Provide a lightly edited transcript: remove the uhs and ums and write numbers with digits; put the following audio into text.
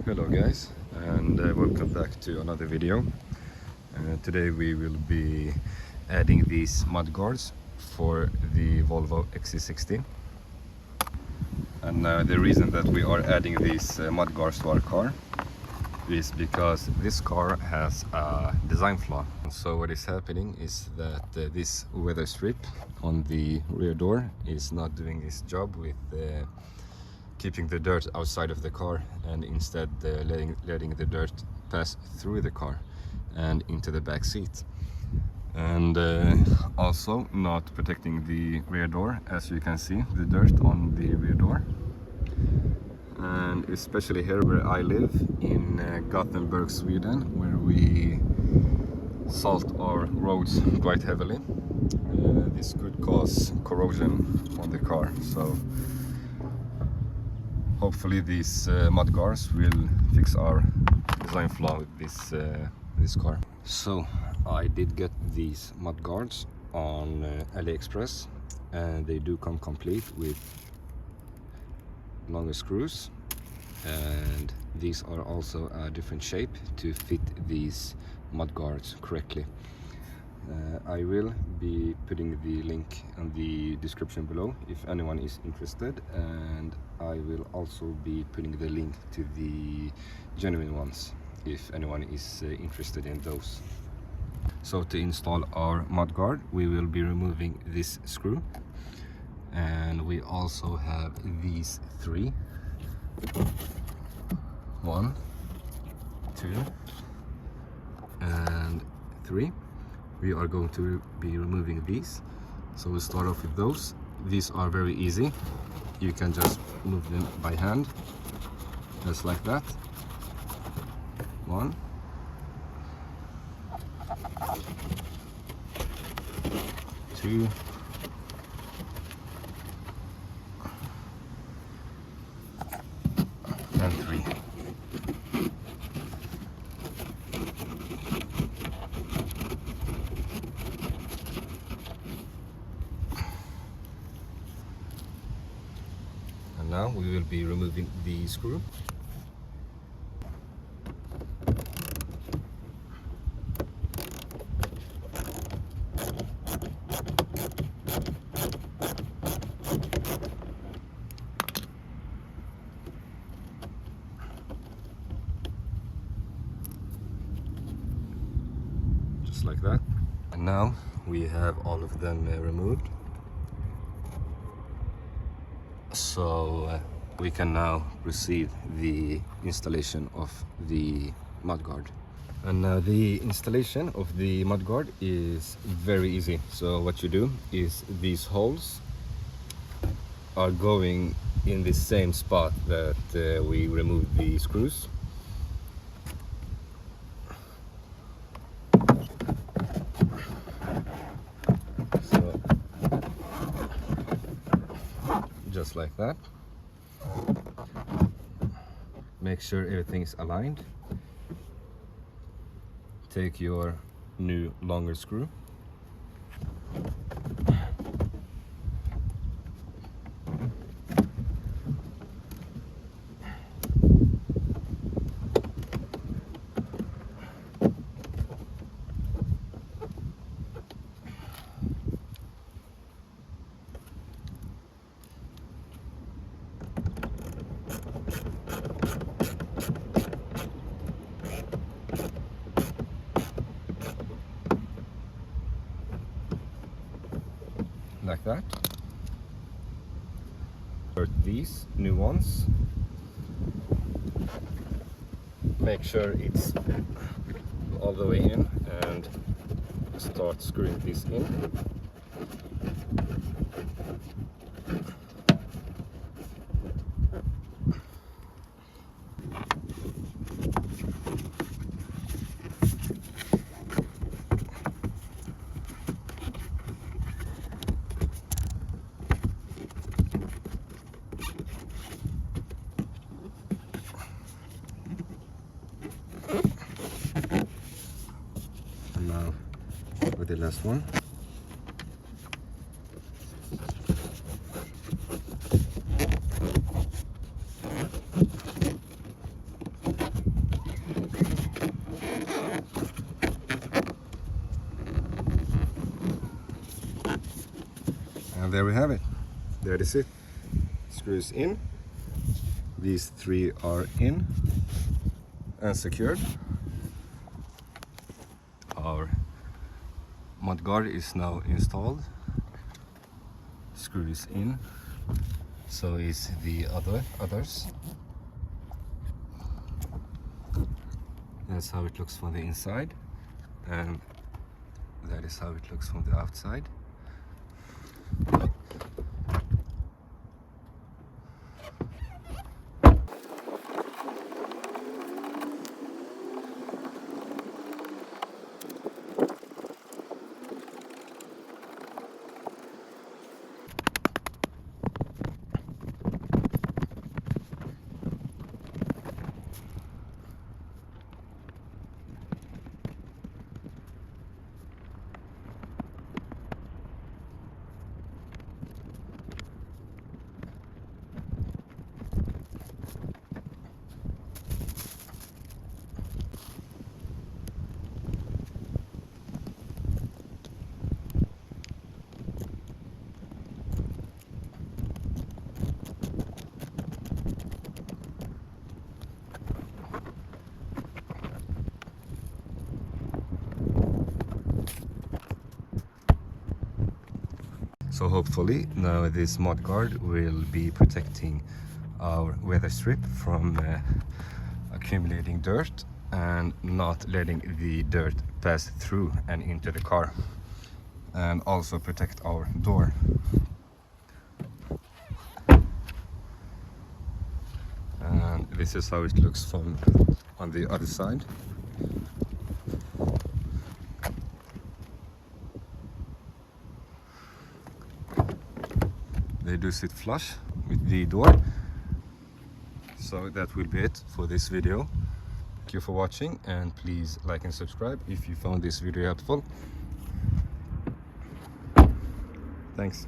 Hello guys, and welcome back to another video. Today we will be adding these mud guards for the Volvo XC60. And the reason that we are adding these mud guards to our car is because this car has a design flaw. So what is happening is that this weather strip on the rear door is not doing its job with keeping the dirt outside of the car, and instead letting the dirt pass through the car and into the back seat, and also not protecting the rear door. As you can see, the dirt on the rear door, and especially here where I live in Gothenburg, Sweden, where we salt our roads quite heavily. This could cause corrosion on the car, so hopefully these mud guards will fix our design flaw with this car. So I did get these mud guards on AliExpress, and they do come complete with longer screws, and these are also a different shape to fit these mud guards correctly. I will be putting the link in the description below if anyone is interested, and I will also be putting the link to the genuine ones if anyone is interested in those. So to install our mud guard, we will be removing this screw, and we also have these three. 1, 2, and 3. We are going to be removing these, so we'll start off with those. These are very easy. You can just move them by hand, just like that. 1, 2, and 3. And now we will be removing the screw. Just like that. And now we have all of them removed. So we can now proceed the installation of the mudguard. And now the installation of the mudguard is very easy. So what you do is these holes are going in the same spot that we removed the screws. So just like that. Make sure everything is aligned. Take your new longer screw. Like that. For these new ones, make sure it's all the way in, and start screwing this in. And now with the last one. And there we have it. There it is. Screws in. These 3 are in and secured. Our mudguard is now installed. Screws in. So is the others. That's how it looks from the inside, and that is how it looks from the outside. So hopefully now this mudguard will be protecting our weather strip from accumulating dirt and not letting the dirt pass through and into the car, and also protect our door. And this is how it looks from on the other side. They do sit flush with the door. So that will be it for this video. Thank you for watching, and please like and subscribe if you found this video helpful. Thanks.